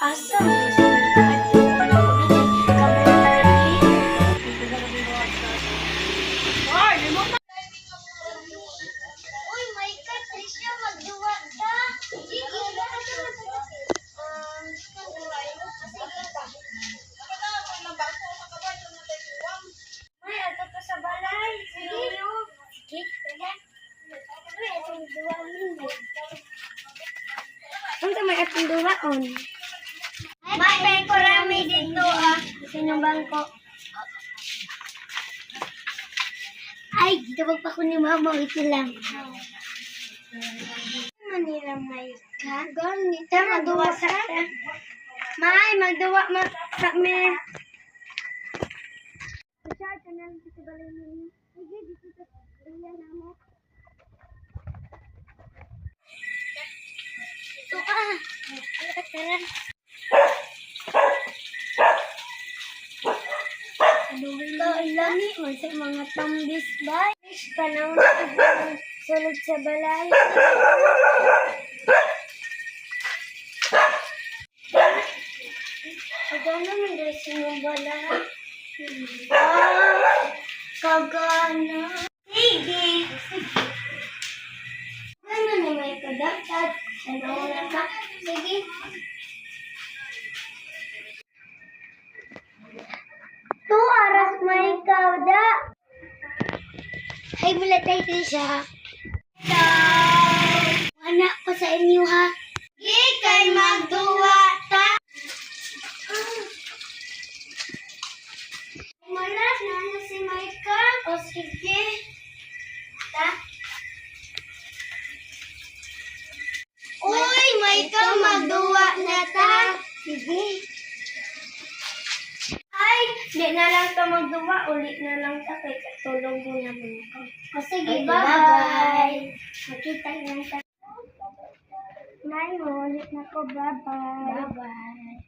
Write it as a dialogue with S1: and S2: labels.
S1: asa. Uy, may Tricia, magduwa ka. Sige, may ato pa sa balay. Sige. Sige. Uy, atong duwaon. Unsa may atong duwaon? May bangko rami dito Sinong bangko? Ay, gitawag pa ko ni mama. Ito lang. Manila may kagon. Nito, magduwa sa ka. May, magduwa sa me. Masyad ka na lang dito balay mo. Sige, dito sa balay na mo. Ito ka. Tara. Lami mo sa mga tambis ba? Panahon na sulod sa balay. Kagana mo dahil sa mga balay. Kagana. Sige. Kagana na may kadagdag. Ano na ka? Sige. Tu aras may kauda. Ay, mula tayo siya. Anak ko sa inyo ha. Di kay magduwa ta. Malas na si Maika. O sige. Ta. Uy, Maika, magduwa na ta. Sige. Ay, di na lang ito magduwa. Ulit na lang ito kay katulong mo naman ko. O sige, bye-bye. Makita lang tayo. Nay, ulit na ko. Bye-bye. Bye-bye.